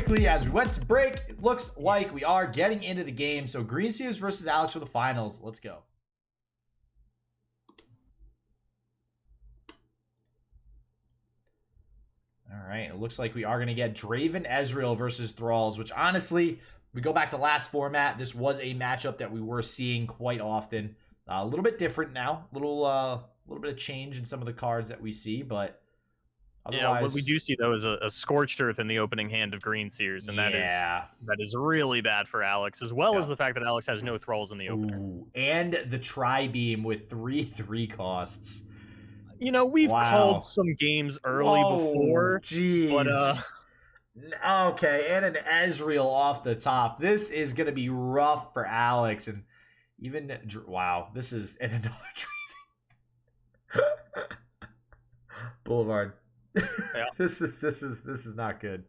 quickly as we went to break, it looks like we are getting into the game. So Greenseers versus Alex for the finals. Let's go. All right, it looks like we are going to get Draven Ezreal versus Thralls, which honestly, we go back to last format. This was a matchup that we were seeing quite often. A little bit different now, a little bit of change in some of the cards that we see, but otherwise, yeah, what we do see though is a scorched earth in the opening hand of Greenseers, and that is really bad for Alex, as well as the fact that Alex has no Thralls in the opener. Ooh, and the Tri-Beam with 3/3 costs. You know, we've called some games early before, but okay, and an Ezreal off the top. This is gonna be rough for Alex, and even this is and another Boulevard. Yeah. This is not good.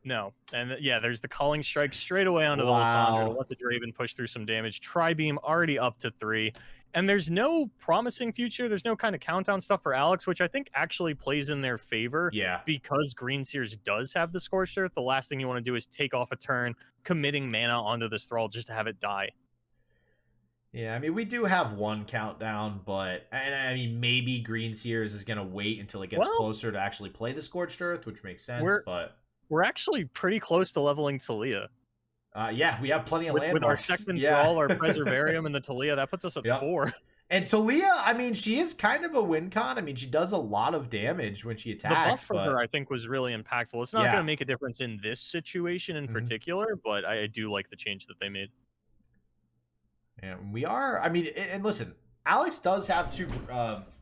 No, and yeah, there's the calling strike straight away onto the Lissandra to let the Draven push through some damage. Tri-Beam already up to 3. And there's no promising future. There's no kind of countdown stuff for Alex, which I think actually plays in their favor. Yeah. Because Greenseers does have the Scorched Earth, the last thing you want to do is take off a turn, committing mana onto this Thrall just to have it die. Yeah, I mean, we do have one countdown, but I mean, maybe Greenseers is going to wait until it gets closer to actually play the Scorched Earth, which makes sense. We're actually pretty close to leveling Talia. Yeah, we have plenty of landmarks. With our second Thrall, our Preservarium, and the Talia, that puts us at 4. And Talia, I mean, she is kind of a win con. I mean, she does a lot of damage when she attacks. The buff for her, I think, was really impactful. It's not going to make a difference in this situation in particular, but I do like the change that they made. And we are, I mean, and listen, Alex does have 2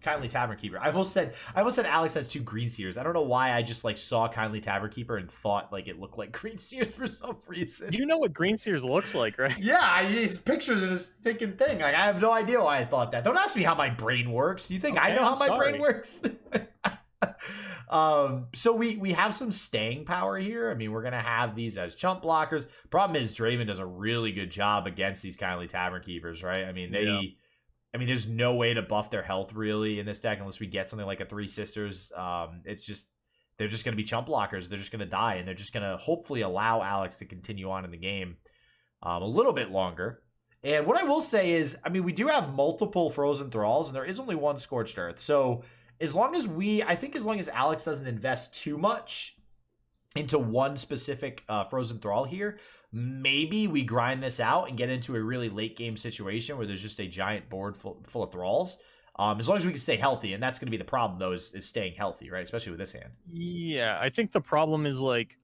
Kindly Tavern Keeper. I almost said Alex has 2 Greenseers. I don't know why I just like saw Kindly Tavern Keeper and thought like it looked like Greenseers for some reason. You know what Greenseers looks like, right? Yeah, his pictures in his thinking thing. Like I have no idea why I thought that. Don't ask me how my brain works. You think I know how my brain works? So we have some staying power here. I mean, we're gonna have these as chump blockers. Problem is Draven does a really good job against these Kindly Tavern Keepers, right? I mean, I mean, there's no way to buff their health really in this deck unless we get something like a 3 Sisters. It's just they're just going to be chump blockers. They're just going to die, and they're just going to hopefully allow Alex to continue on in the game a little bit longer. And what I will say is, I mean, we do have multiple Frozen Thralls, and there is only one Scorched Earth. So as long as Alex doesn't invest too much into one specific Frozen Thrall here, maybe we grind this out and get into a really late game situation where there's just a giant board full of Thralls. As long as we can stay healthy, and that's going to be the problem, though, is staying healthy, right? Especially with this hand. Yeah, I think the problem is, like,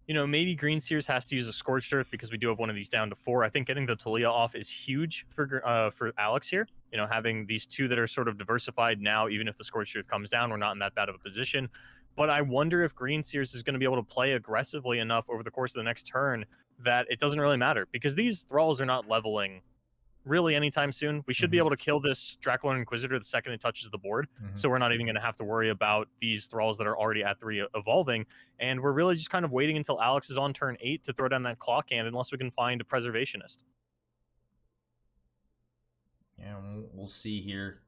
you know, maybe Greenseers has to use a Scorched Earth because we do have one of these down to 4. I think getting the Talia off is huge for Alex here. You know, having these 2 that are sort of diversified now, even if the Scorched Earth comes down, we're not in that bad of a position. But I wonder if Greenseers is going to be able to play aggressively enough over the course of the next turn that it doesn't really matter, because these Thralls are not leveling really anytime soon. We should be able to kill this Draculon Inquisitor the second it touches the board, so we're not even going to have to worry about these Thralls that are already at 3 evolving, and we're really just kind of waiting until Alex is on turn 8 to throw down that clock hand, unless we can find a Preservationist. Yeah, we'll see here.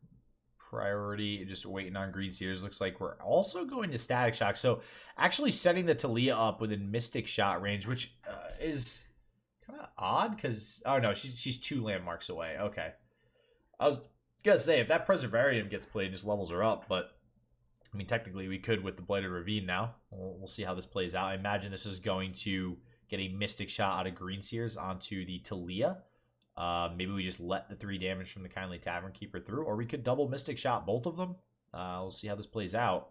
Priority, just waiting on Greenseers. Looks like we're also going to Static Shock. So actually setting the Talia up within Mystic Shot range, which is kind of odd because, oh no, she's 2 landmarks away. Okay. I was going to say, if that Preservarium gets played, just levels her up, but I mean, technically we could with the Blighted Ravine now. We'll see how this plays out. I imagine this is going to get a Mystic Shot out of Greenseers onto the Talia. Maybe we just let the 3 damage from the Kindly Tavern Keeper through, or we could double Mystic Shot both of them. We'll see how this plays out.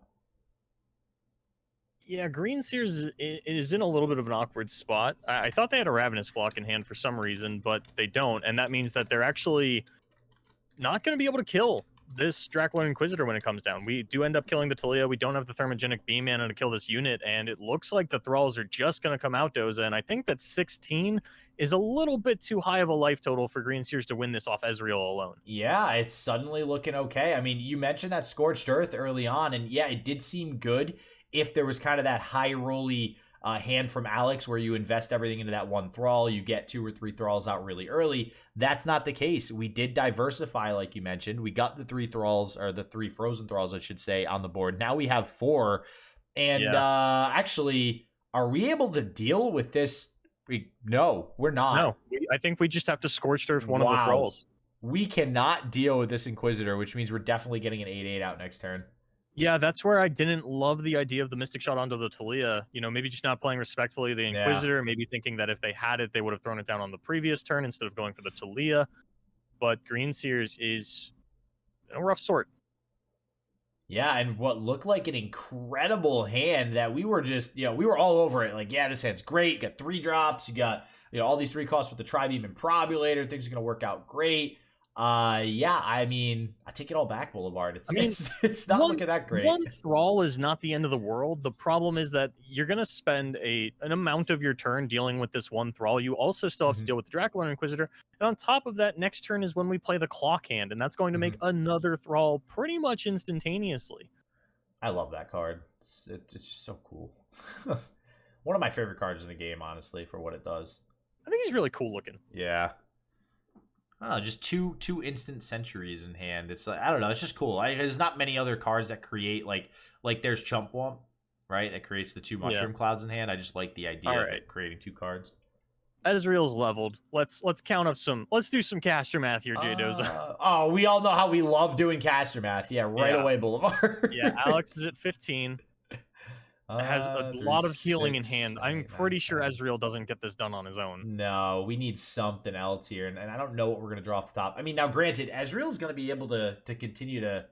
Yeah, Greenseers is in a little bit of an awkward spot. I thought they had a Ravenous Flock in hand for some reason, but they don't, and that means that they're actually not going to be able to kill this Draculon Inquisitor when it comes down. We do end up killing the Talia. We don't have the Thermogenic Beam Mana to kill this unit, and it looks like the Thralls are just going to come out, Doza, and I think that 16 is a little bit too high of a life total for Greenseers to win this off Ezreal alone. Yeah, it's suddenly looking okay. I mean, you mentioned that Scorched Earth early on, and yeah, it did seem good if there was kind of that high rolly hand from Alex where you invest everything into that one Thrall, you get 2 or 3 Thralls out really early. That's not the case. We did diversify, like you mentioned. We got the 3 Thralls, or the 3 Frozen Thralls, I should say, on the board. Now we have 4. And actually, Are we able to deal with this? No, we're not. No, I think we just have to Scorched Earth one of the thralls. We cannot deal with this Inquisitor, which means we're definitely getting an 8/8 out next turn. Yeah, that's where I didn't love the idea of the Mystic Shot onto the Talia. You know, maybe just not playing respectfully the Inquisitor, maybe thinking that if they had it, they would have thrown it down on the previous turn instead of going for the Talia. But Greenseers is a rough sort. Yeah, and what looked like an incredible hand that we were just, we were all over it. Like, yeah, this hand's great. You got 3 drops. You got, all these 3 costs with the Tri-Beam and Probulator. Things are going to work out great. Yeah, I mean, I take it all back, Boulevard. It's not looking that great. One thrall is not the end of the world. The problem is that you're going to spend an amount of your turn dealing with this one thrall. You also still have to deal with the Draculon Inquisitor. And on top of that, next turn is when we play the Clock Hand, and that's going to make another thrall pretty much instantaneously. I love that card. It's just so cool. One of my favorite cards in the game, honestly, for what it does. I think he's really cool looking. Yeah. Oh, just two instant centuries in hand. It's like, I don't know. It's just cool. There's not many other cards that create like there's Chump Wump, right? That creates the 2 mushroom clouds in hand. I just like the idea of creating 2 cards. Ezreal's leveled. Let's count up some. Let's do some caster math here, JDoza. We all know how we love doing caster math. Yeah, right away, Boulevard. Yeah, Alex is at 15. Has a lot of healing in hand. I'm pretty sure Ezreal doesn't get this done on his own. No, we need something else here, and I don't know what we're going to draw off the top. I mean, now granted, Ezreal's going to be able to continue to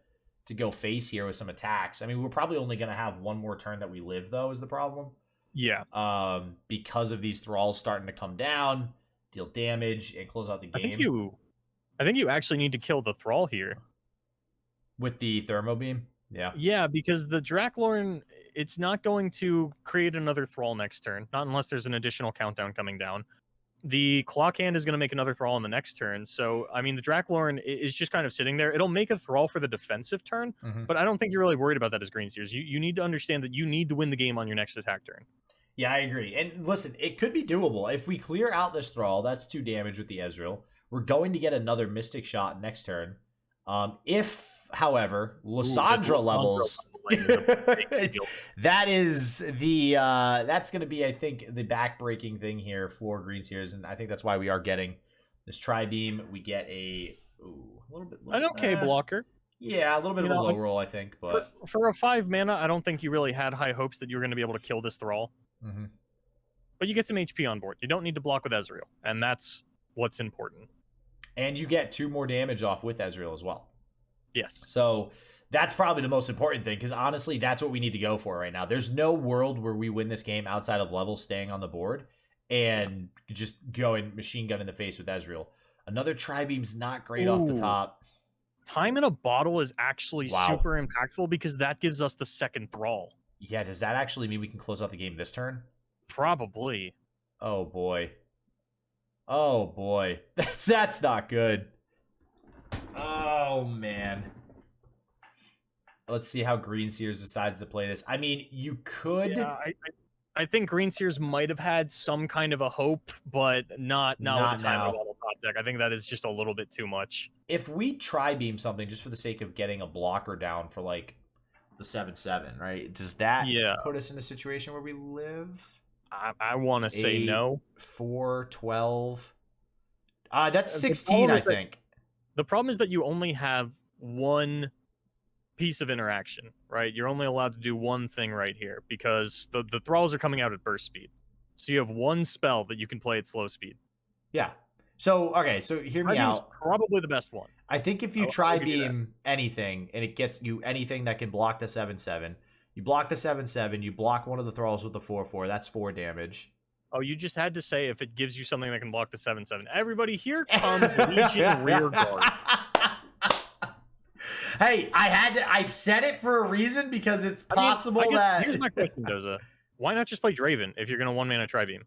go face here with some attacks. I mean, we're probably only going to have 1 more turn that we live, though, is the problem. Yeah. Because of these thralls starting to come down, deal damage, and close out the game. I think you actually need to kill the thrall here. With the Thermo Beam? Yeah. Yeah, because the Draculon, it's not going to create another thrall next turn, not unless there's an additional countdown coming down. The Clock Hand is going to make another thrall on the next turn. So, I mean, the Draculon is just kind of sitting there. It'll make a thrall for the defensive turn, but I don't think you're really worried about that as Greenseers. You need to understand that you need to win the game on your next attack turn. Yeah, I agree. And listen, it could be doable. If we clear out this thrall, that's 2 damage with the Ezreal. We're going to get another Mystic Shot next turn. If, however, Lysandra levels, that's going to be, I think, the back-breaking thing here for Greenseers, and I think that's why we are getting this Tri-Beam. We get a little bit low, an okay blocker. Yeah, a little bit of a low roll, I think. But for a 5 mana, I don't think you really had high hopes that you were going to be able to kill this thrall. But you get some HP on board. You don't need to block with Ezreal, and that's what's important. And you get 2 more damage off with Ezreal as well. Yes. So that's probably the most important thing, because honestly, that's what we need to go for right now. There's no world where we win this game outside of levels staying on the board and just going machine gun in the face with Ezreal. Another Tri-Beam's not great off the top. Time in a Bottle is actually super impactful because that gives us the second thrall. Yeah, does that actually mean we can close out the game this turn? Probably. Oh, boy. Oh, boy. That's not good. Oh, man. Let's see how Greenseers decides to play this. I mean, you could... Yeah, I think Greenseers might have had some kind of a hope, but not with the time of Bottle top deck. I think that is just a little bit too much. If we Tri-Beam something just for the sake of getting a blocker down for, like, the 7/7, right? Does that put us in a situation where we live? I want to say no. 4, 12. That's 16, I think. The problem is that you only have 1 piece of interaction, right? You're only allowed to do 1 thing right here because the thralls are coming out at burst speed. So you have 1 spell that you can play at slow speed. Yeah. So, okay, so hear me out. Probably the best one. I think if you Tri-Beam anything and it gets you anything that can block the 7/7, you block the 7/7, you block one of the thralls with the 4/4, that's 4 damage. Oh, you just had to say if it gives you something that can block the 7/7. Everybody, here comes Legion Rearguard. Hey, I said it for a reason because it's possible that... Here's my question, Doza. Why not just play Draven if you're going to 1-mana Tri-Beam?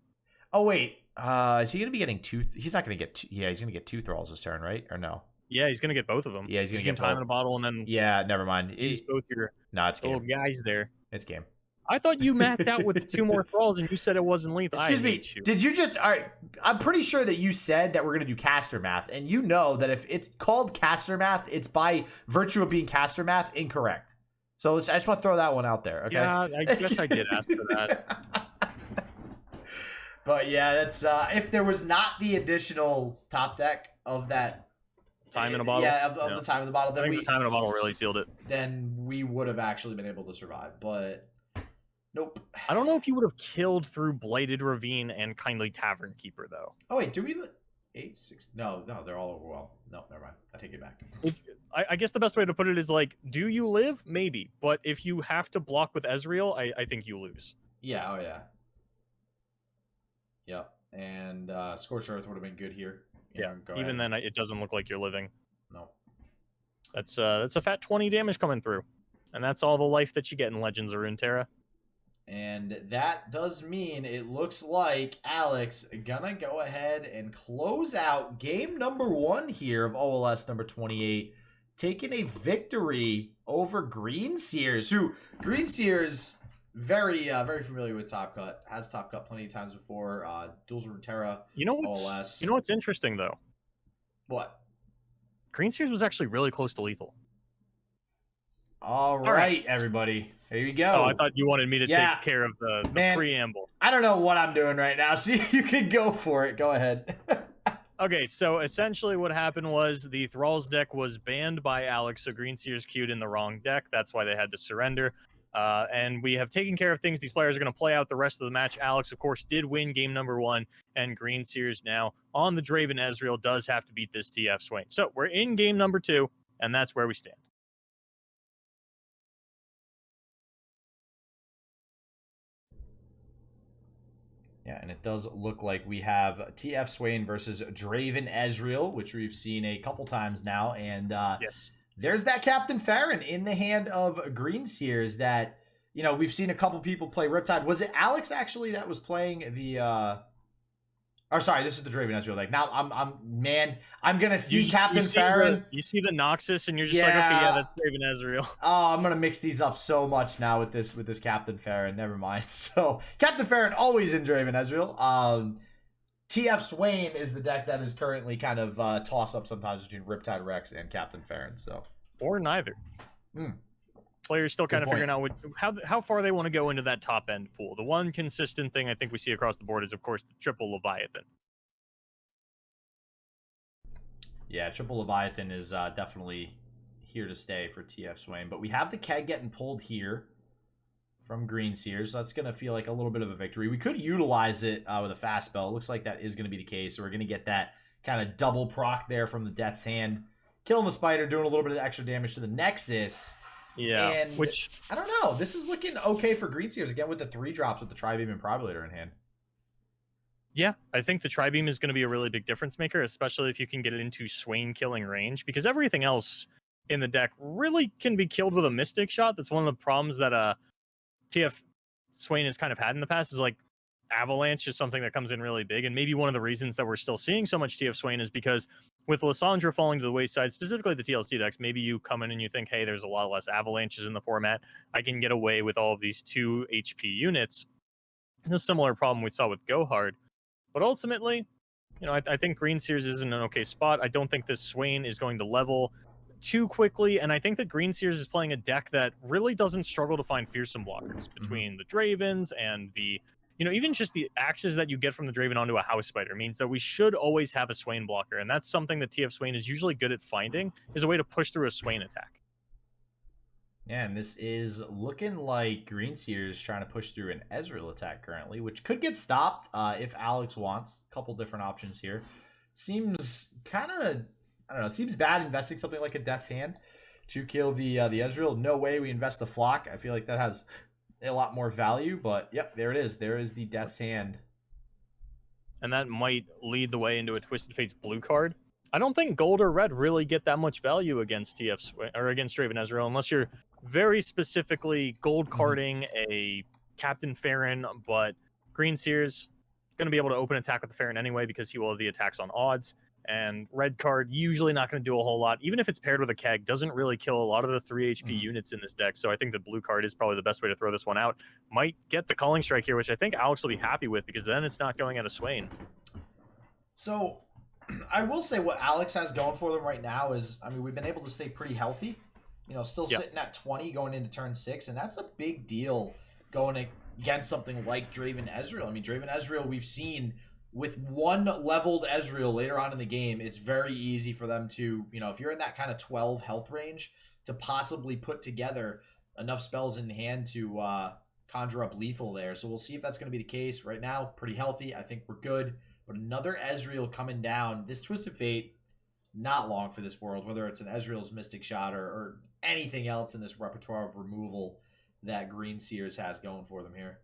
Oh, wait. Is he going to be getting 2? He's not going to get 2. Yeah, he's going to get 2 thralls this turn, right? Or no? Yeah, he's going to get both of them. Yeah, he's going to get time in a bottle and then... Yeah, never mind. Use both your it's little game. guys there. It's game. I thought you mathed out with 2 more thralls and you said it wasn't lethal. Excuse me. Did you just... All right. I'm pretty sure that you said that we're going to do caster math. And you know that if it's called caster math, it's by virtue of being caster math incorrect. So I just want to throw that one out there. Okay. Yeah, I guess I did ask for that. But yeah, that's if there was not the additional top deck of that time in a bottle. Yeah, of the time in the bottle. Then I think the time in a bottle really sealed it. Then we would have actually been able to survive, but nope. I don't know if you would have killed through Blighted Ravine and Kindly Tavern Keeper though. Oh wait, do we 8, 6? No, they're all overwhelmed. No, never mind. I take it back. I guess the best way to put it is like, do you live? Maybe, but if you have to block with Ezreal, I think you lose. Yeah. Oh yeah. Yep. And Scorched Earth would have been good here. Yeah. Even then, it doesn't look like you're living. No. That's a fat 20 damage coming through, and that's all the life that you get in Legends of Runeterra. And that does mean it looks like Alex gonna go ahead and close out game number 1 here of OLS number 28, taking a victory over Greenseers, who Greenseers very familiar with Top Cut, has Top Cut plenty of times before. Duels Runeterra, OLS. You know what's interesting though? What? Greenseers was actually really close to lethal. All right, everybody. Here you go. Oh, I thought you wanted me to take care of the preamble. I don't know what I'm doing right now, so you can go for it. Go ahead. Okay, so essentially what happened was the Thralls deck was banned by Alex, so Greenseers queued in the wrong deck. That's why they had to surrender. And we have taken care of things. These players are going to play out the rest of the match. Alex, of course, did win game number 1, and Greenseers now on the Draven Ezreal does have to beat this TF Swain. So we're in game number 2, and that's where we stand. Yeah, and it does look like we have TF Swain versus Draven Ezreal, which we've seen a couple times now. And yes, there's that Captain Farron in the hand of Greenseers that, you know, we've seen a couple people play Riptide. Was it Alex actually that was playing the or sorry, this is the Draven Ezreal deck. Now I'm gonna see Captain Farron. You see the Noxus and you're just like, okay, yeah, that's Draven Ezreal. Oh, I'm gonna mix these up so much now with this Captain Farron. Never mind. So Captain Farron always in Draven Ezreal. TF Swain is the deck that is currently kind of toss up sometimes between Riptide Rex and Captain Farron. So or neither. Players still kind of figuring out how far they want to go into that top end pool. The one consistent thing I think we see across the board is, of course, the triple Leviathan. Yeah, triple Leviathan is definitely here to stay for TF Swain. But we have the keg getting pulled here from Greenseers, so that's going to feel like a little bit of a victory. We could utilize it with a fast spell. It looks like that is going to be the case. So we're going to get that kind of double proc there from the Death's Hand. Killing the spider, doing a little bit of extra damage to the Nexus. Yeah, and which I don't know. This is looking okay for Greenseers again with the 3 drops with the Tribeam and Probulator in hand. Yeah, I think the Tribeam is going to be a really big difference maker, especially if you can get it into Swain killing range, because everything else in the deck really can be killed with a Mystic Shot. That's one of the problems that TF Swain has kind of had in the past, is like Avalanche is something that comes in really big, and maybe one of the reasons that we're still seeing so much TF Swain is because with Lissandra falling to the wayside, specifically the TLC decks, maybe you come in and you think, hey, there's a lot less Avalanches in the format. I can get away with all of these 2 HP units. A similar problem we saw with Gohard. But ultimately, you know, I think Greenseers is in an okay spot. I don't think this Swain is going to level too quickly, and I think that Greenseers is playing a deck that really doesn't struggle to find fearsome blockers between the Dravens and the, you know, even just the axes that you get from the Draven onto a House Spider means that we should always have a Swain blocker, and that's something that TF Swain is usually good at finding, is a way to push through a Swain attack. Yeah, and this is looking like Greenseers trying to push through an Ezreal attack currently, which could get stopped if Alex wants. A couple different options here. Seems kind of, I don't know, seems bad investing something like a Death's Hand to kill the Ezreal. No way we invest the Flock. I feel like that has a lot more value, but yep, there it is. There is the Death's Hand. And that might lead the way into a Twisted Fates blue card. I don't think gold or red really get that much value against or against Draven Ezreal unless you're very specifically gold carding a Captain Farron, but Greenseers going to be able to open attack with the Farron anyway because he will have the attacks on odds. And red card usually not going to do a whole lot. Even if it's paired with a keg, doesn't really kill a lot of the 3 HP units in this deck. So I think the blue card is probably the best way to throw this one out. Might get the Culling Strike here, which I think Alex will be happy with because then it's not going out of Swain. So I will say what Alex has going for them right now is, I mean, we've been able to stay pretty healthy. You know, still sitting at 20 going into turn 6, and that's a big deal going against something like Draven Ezreal. I mean, Draven Ezreal, we've seen with one leveled Ezreal later on in the game, it's very easy for them to, you know, if you're in that kind of 12 health range, to possibly put together enough spells in hand to conjure up lethal there. So we'll see if that's going to be the case. Right now, pretty healthy. I think we're good. But another Ezreal coming down. This Twisted Fate, not long for this world, whether it's an Ezreal's Mystic Shot or anything else in this repertoire of removal that Greenseers has going for them here.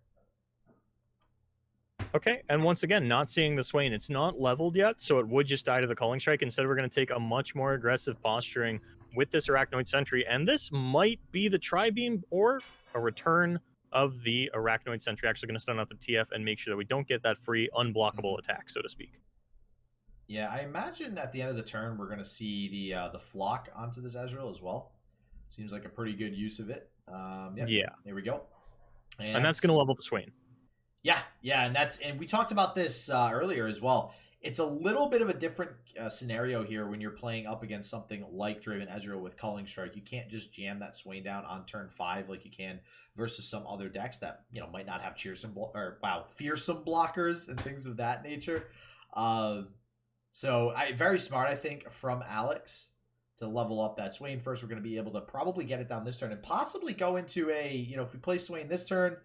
Okay, and once again, not seeing the Swain. It's not leveled yet, so it would just die to the Culling Strike. Instead, we're going to take a much more aggressive posturing with this Arachnoid Sentry, and this might be the Tri-Beam or a return of the Arachnoid Sentry. Actually going to stun out the TF and make sure that we don't get that free unblockable attack, so to speak. Yeah, I imagine at the end of the turn, we're going to see the flock onto this Ezreal as well. Seems like a pretty good use of it. Yeah, there we go. And that's going to level the Swain. Yeah, and we talked about this earlier as well. It's a little bit of a different scenario here when you're playing up against something like Draven Ezreal with Culling Strike. You can't just jam that Swain down on turn 5 like you can versus some other decks that, you know, might not have fearsome blockers and things of that nature. So very smart, I think, from Alex to level up that Swain first. We're going to be able to probably get it down this turn and possibly go into a, you know, if we play Swain this turn,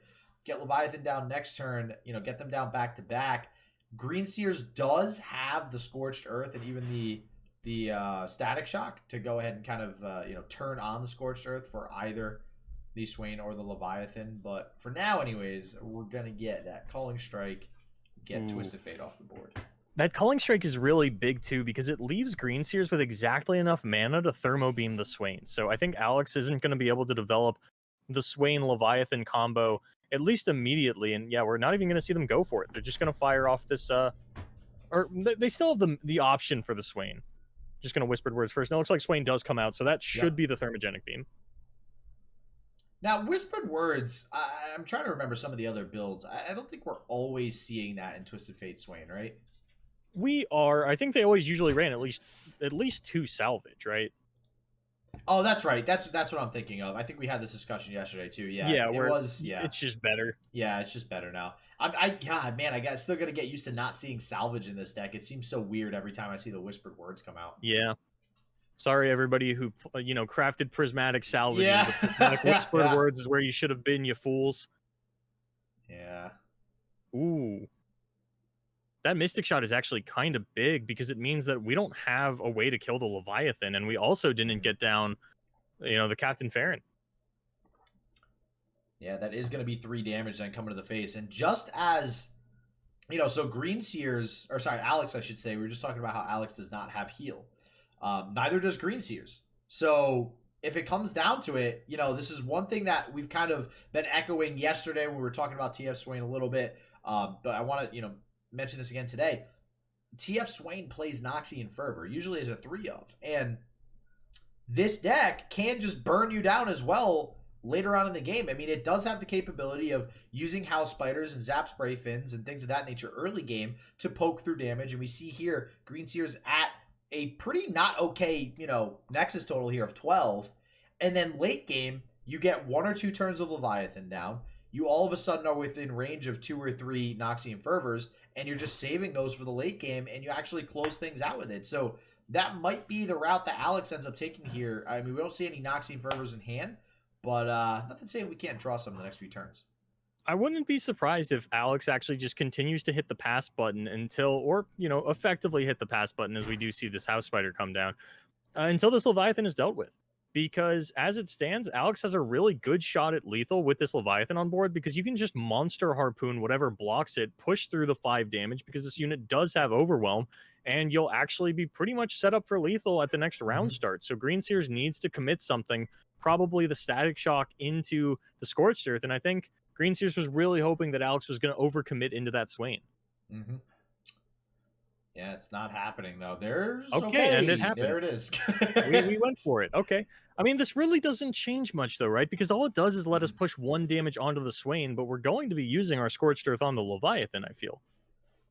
get Leviathan down next turn, you know, get them down back to back. Greenseers does have the Scorched Earth and even the Static Shock to go ahead and kind of, you know, turn on the Scorched Earth for either the Swain or the Leviathan. But for now, anyways, we're going to get that Culling Strike, get Twisted Fate off the board. That Culling Strike is really big, too, because it leaves Greenseers with exactly enough mana to Thermo Beam the Swain. So I think Alex isn't going to be able to develop the Swain-Leviathan combo, at least immediately. And yeah, we're not even going to see them go for it. They're just going to fire off this, or they still have the option for the Swain. Just going to Whispered Words first. Now it looks like Swain does come out, so that should be the Thermogenic Beam. Now, Whispered Words, I'm trying to remember some of the other builds. I don't think we're always seeing that in Twisted Fate Swain, right? We are. I think they always usually ran at least 2 salvage, right? Oh, that's right. That's what I'm thinking of. I think we had this discussion yesterday too. Yeah, It's just better. Yeah, it's just better now. I still gotta get used to not seeing salvage in this deck. It seems so weird every time I see the Whispered Words come out. Yeah. Sorry, everybody who crafted prismatic salvage. Yeah. The prismatic Whispered Words is where you should have been, you fools. Yeah. Ooh. That Mystic Shot is actually kind of big because it means that we don't have a way to kill the Leviathan, and we also didn't get down, the Captain Farron. Yeah, that is going to be 3 damage then coming to the face. And just as, so Greenseers, or sorry, Alex, I should say, we were just talking about how Alex does not have heal. Neither does Greenseers. So if it comes down to it, this is one thing that we've kind of been echoing yesterday when we were talking about TF Swain a little bit. But I want to, mention this again today. TF Swain plays Noxie and Fervor, usually as a 3-of. And this deck can just burn you down as well later on in the game. I mean, it does have the capability of using House Spiders and Zap Spray Fins and things of that nature early game to poke through damage. And we see here, Greenseers at a pretty not okay, Nexus total here of 12. And then late game, you get 1 or 2 turns of Leviathan down. You all of a sudden are within range of 2 or 3 Noxie and Fervors, and you're just saving those for the late game, and you actually close things out with it. So that might be the route that Alex ends up taking here. I mean, we don't see any Noxie and Fervors in hand, but nothing saying we can't draw some in the next few turns. I wouldn't be surprised if Alex actually just continues to hit the pass button effectively hit the pass button as we do see this House Spider come down, until this Leviathan is dealt with. Because as it stands, Alex has a really good shot at lethal with this Leviathan on board, because you can just Monster Harpoon whatever blocks it, push through the 5 damage, because this unit does have Overwhelm, and you'll actually be pretty much set up for lethal at the next round start. So Greenseers needs to commit something, probably the Static Shock into the Scorched Earth, and I think Greenseers was really hoping that Alex was going to overcommit into that Swain. Mm-hmm. Yeah, it's not happening, though. There's okay, and it happens. There it is. we went for it. Okay. I mean, this really doesn't change much, though, right? Because all it does is let us push 1 damage onto the Swain, but we're going to be using our Scorched Earth on the Leviathan, I feel.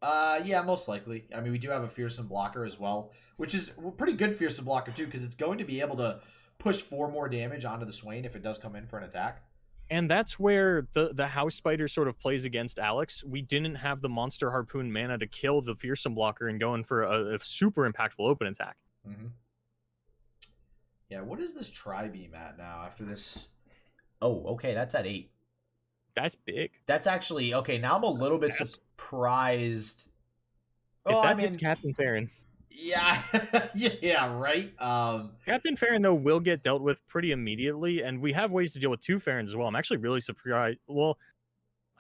Yeah, most likely. I mean, we do have a Fearsome Blocker as well, which is a pretty good Fearsome Blocker, too, because it's going to be able to push 4 more damage onto the Swain if it does come in for an attack. And that's where the House Spider sort of plays against Alex. We didn't have the Monster Harpoon mana to kill the Fearsome blocker and go in for a super impactful open attack. Mm-hmm. Yeah, what is this Tri-Beam at now after this? Oh, okay, that's at 8. That's big. That's actually, okay, now I'm a little bit surprised. If that hits Captain Farron. Yeah, yeah, right. Captain Farron, though, will get dealt with pretty immediately, and we have ways to deal with 2 Farrons as well. I'm actually really surprised. Well,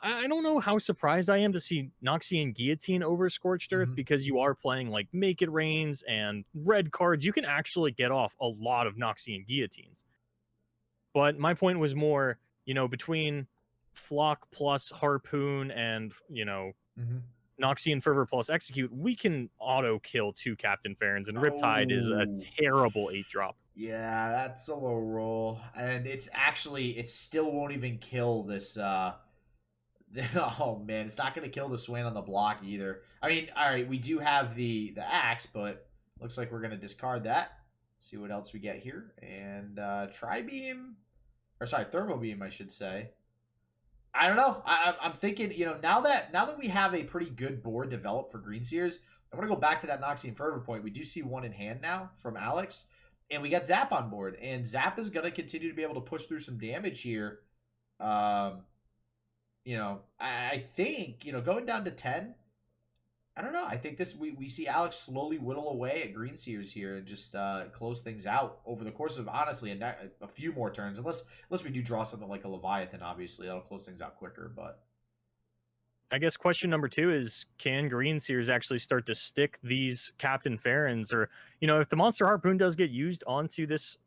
I don't know how surprised I am to see Noxian Guillotine over Scorched Earth, because you are playing like Make It Rains and red cards. You can actually get off a lot of Noxian Guillotines. But my point was more, between Flock plus Harpoon and, Noxian Fervor plus Execute, we can auto kill 2 Captain Farrons, and Riptide is a terrible 8-drop. Yeah, that's a low roll. And it still won't even kill this oh man, it's not going to kill the Swain on the block either. I mean, all right, we do have the axe, but looks like we're going to discard that. See what else we get here. And Tri-Beam, or sorry, Thermo Beam, I should say. I don't know. I'm thinking, now that we have a pretty good board developed for Greenseers, I want to go back to that Noxian Fervor point. We do see one in hand now from Alex, and we got Zap on board, and Zap is going to continue to be able to push through some damage here. I think, going down to 10, I don't know. I think we see Alex slowly whittle away at Greenseers here and just close things out over the course of, honestly, a few more turns. Unless we do draw something like a Leviathan, obviously. That'll close things out quicker, but... I guess question number 2 is, can Greenseers actually start to stick these Captain Farrons? Or, if the Monster Harpoon does get used onto this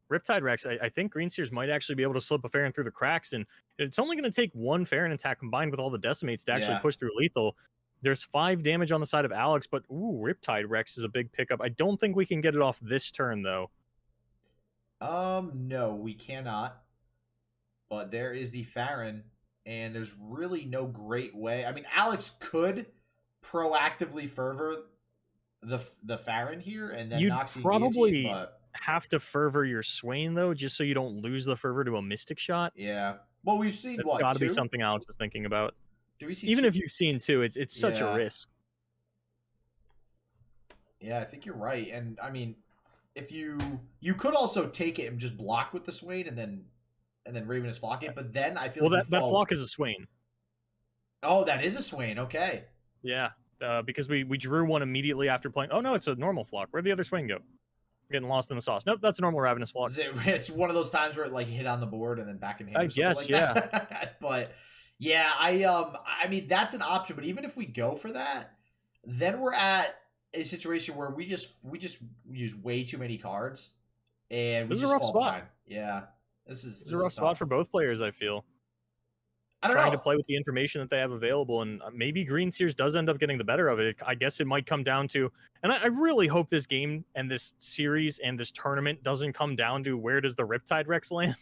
Riptide Rex, I think Greenseers might actually be able to slip a Farron through the cracks, and it's only going to take 1 Farron attack combined with all the Decimates to actually push through lethal. There's 5 damage on the side of Alex, but Riptide Rex is a big pickup. I don't think we can get it off this turn, though. No, we cannot. But there is the Farron, and there's really no great way. I mean, Alex could proactively fervor the Farron here, and then Noxian Guillotine, but... have to fervor your Swain, though, just so you don't lose the fervor to a Mystic Shot. Yeah. Well, we've seen That's got to be something Alex is thinking about. Do we see Even if you've seen 2, it's such a risk. Yeah, I think you're right. And I mean, if you could also take it and just block with the Swain and then Ravenous Flock it, but then I feel that Flock is a Swain. Oh, that is a Swain. Okay. Yeah, because we drew one immediately after playing. Oh no, it's a normal Flock. Where'd the other Swain go? Getting lost in the sauce. Nope, that's a normal Ravenous Flock. It's one of those times where it like hit on the board and then back in hand. I guess, like yeah. That. But yeah, I mean that's an option. But even if we go for that, then we're at a situation where we just use way too many cards, and this is a rough spot. Behind. Yeah, this is a rough spot for both players. I feel. Trying to play with the information that they have available, and maybe Greenseers does end up getting the better of it. I guess it might come down to, and I really hope this game and this series and this tournament doesn't come down to where does the Riptide Rex land.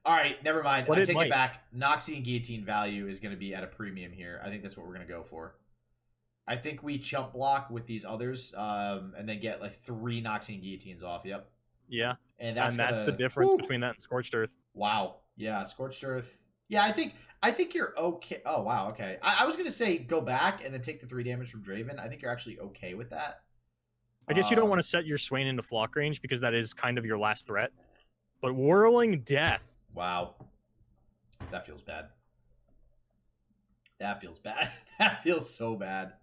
All right, never mind. I take it back. Noxian Guillotine value is going to be at a premium here. I think that's what we're going to go for. I think we chump block with these others, and then get like 3 Noxian Guillotines off. Yep. Yeah, and that's the difference between that and Scorched Earth. Wow. Yeah, Scorched Earth. Yeah, I think you're okay. Oh, wow, okay. I was going to say go back and then take the 3 damage from Draven. I think you're actually okay with that. I guess you don't want to set your Swain into Flock range because that is kind of your last threat. But Whirling Death. Wow. That feels bad. That feels bad. That feels so bad.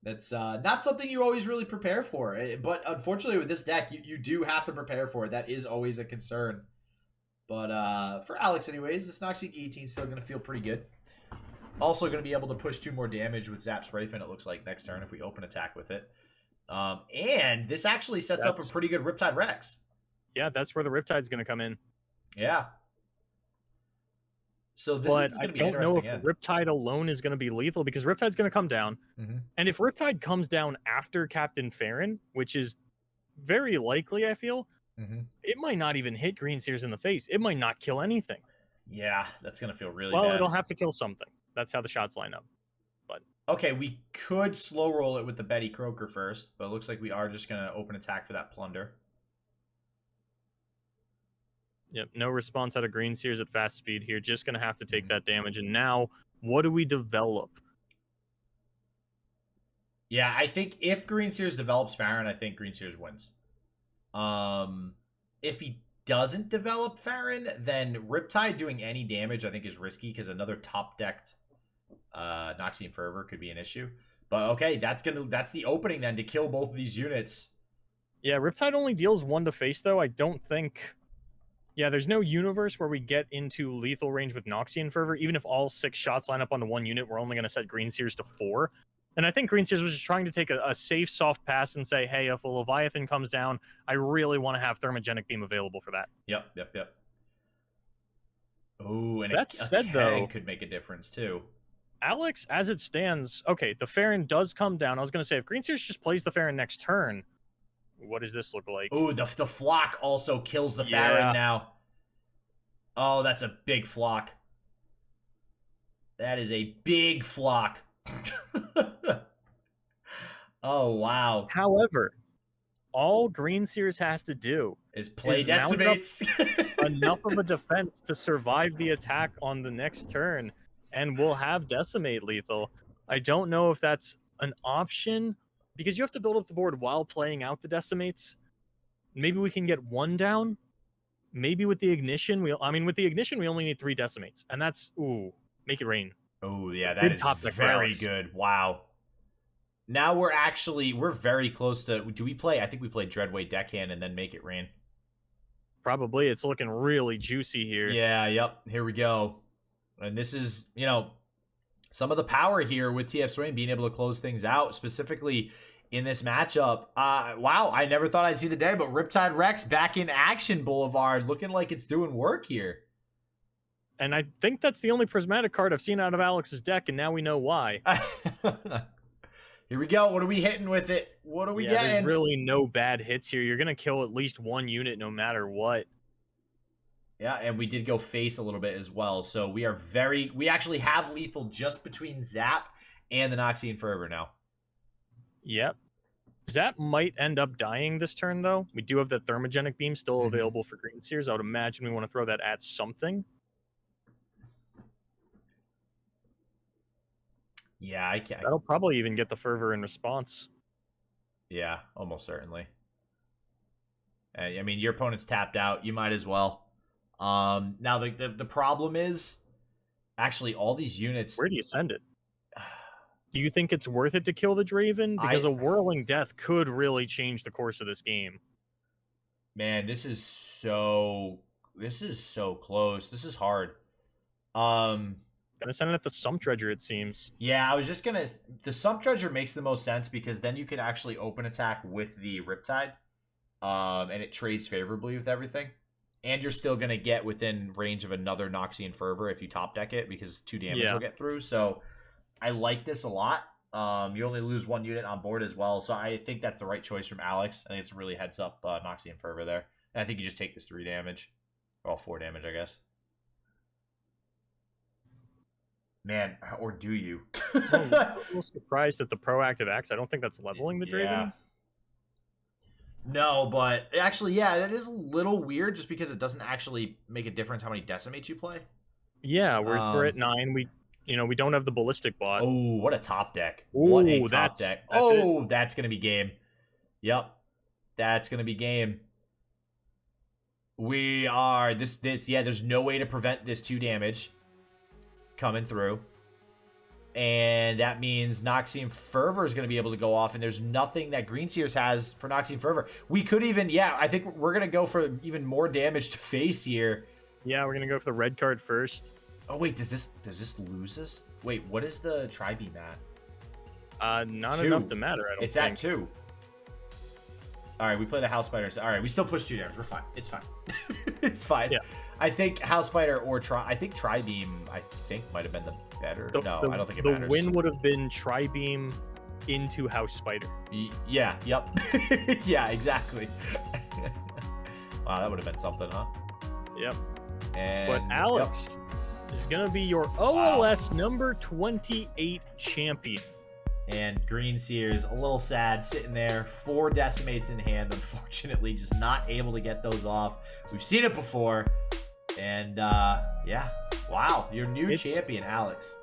That's not something you always really prepare for. But unfortunately with this deck, you do have to prepare for it. That is always a concern. But for Alex anyways, this Noxian Guillotine is still going to feel pretty good. Also going to be able to push 2 more damage with Zap Sprayfin, it looks like, next turn if we open attack with it. And this actually sets up a pretty good Riptide Rex. Yeah, that's where the Riptide's going to come in. Yeah. So this is going to be interesting. I don't know if Riptide alone is going to be lethal, because Riptide's going to come down. And if Riptide comes down after Captain Farron, which is very likely, I feel, it might not even hit Greenseers in the face. It might not kill anything. Yeah, that's going to feel really bad. Well, it'll have to kill something. That's how the shots line up. But okay, we could slow roll it with the Betty Croaker first, but it looks like we are just going to open attack for that Plunder. Yep, no response out of Greenseers at fast speed here. Just going to have to take that damage. And now, what do we develop? Yeah, I think if Greenseers develops Farron, I think Greenseers wins. If he doesn't develop Farron, then Riptide doing any damage I think is risky because another top-decked Noxian Fervor could be an issue. But okay, that's the opening then to kill both of these units. Yeah, Riptide only deals 1 to face, though. I don't think... Yeah, there's no universe where we get into lethal range with Noxian Fervor. Even if all 6 shots line up onto 1 unit, we're only going to set Greenseers to 4. And I think Greenseers was just trying to take a safe, soft pass and say, hey, if a Leviathan comes down, I really want to have Thermogenic Beam available for that. Yep. Oh, and that said, though, could make a difference, too. Alex, as it stands, okay, the Farron does come down. I was going to say, if Greenseers just plays the Farron next turn... What does this look like? Oh, the flock also kills the Farron now. Oh, that's a big flock. That is a big flock. Oh, wow. However, all Greenseers has to do is play Decimates. Enough of a defense to survive the attack on the next turn, and we'll have Decimate lethal. I don't know if that's an option, because you have to build up the board while playing out the Decimates. Maybe we can get 1 down. Maybe with the Ignition, we only need 3 Decimates. And that's, make it rain. Oh, yeah, that is very good. Wow. Now we're very close to, I think we played Dreadweight Deckhand and then Make It Rain. Probably. It's looking really juicy here. Yeah, yep. Here we go. And this is, some of the power here with TF Swain being able to close things out, specifically in this matchup. Wow, I never thought I'd see the day, but Riptide Rex back in action, Boulevard, looking like it's doing work here. And I think that's the only prismatic card I've seen out of Alex's deck, and now we know why. Here we go. What are we hitting with it? What are we getting? There's really no bad hits here. You're going to kill at least 1 unit no matter what. Yeah, and we did go face a little bit as well. So we actually have lethal just between Zap and the Noxian Fervor now. Yep. Zap might end up dying this turn, though. We do have the Thermogenic Beam still available for Greenseers. I would imagine we want to throw that at something. Yeah, I can't. That'll probably even get the Fervor in response. Yeah, almost certainly. I mean, your opponent's tapped out. You might as well. Now the problem is actually all these units. Where do you send it? Do you think it's worth it to kill the Draven? Because a Whirling Death could really change the course of this game. Man, this is so close. This is hard. Gonna send it at the Sump Dredger, it seems. Yeah, I was just gonna. The Sump Dredger makes the most sense because then you can actually open attack with the Riptide, and it trades favorably with everything. And you're still gonna get within range of another Noxian Fervor if you top deck it because 2 damage will get through. So I like this a lot. You only lose 1 unit on board as well, so I think that's the right choice from Alex. I think it's really heads up Noxian Fervor there, and I think you just take this 3 damage, or 4 damage, I guess. Man, or do you? I'm a little surprised at the proactive axe. I don't think that's leveling the Draven. No, but actually, yeah, that is a little weird just because it doesn't actually make a difference how many decimates you play. Yeah, we're at 9. We don't have the ballistic bot. Oh, what a top deck. What a top deck. That's going to be game. Yep. That's going to be game. We are there's no way to prevent this 2 damage coming through. And that means Noxian Fervor is going to be able to go off, and there's nothing that Greenseers has for Noxian Fervor. We could even, I think we're going to go for even more damage to face here. Yeah, we're going to go for the red card first. Oh, wait, does this lose us? Wait, what is the Tri-Beam at? Not 2. enough to matter, I don't think. It's at 2. All right, we play the House Spider. All right, we still push 2 damage. We're fine. It's fine. It's fine. Yeah. I think House Spider or Tri-Beam, might have been the better. I don't think it matters. The win would have been Tri-Beam into House Spider. Yeah, yep. Yeah, exactly. Wow, that would have been something, huh? Yep. And, but Alex is going to be your OLS number 28 champion. And Greenseers, a little sad, sitting there, 4 decimates in hand, unfortunately, just not able to get those off. We've seen it before. And, yeah. Wow, your new champion, Alex.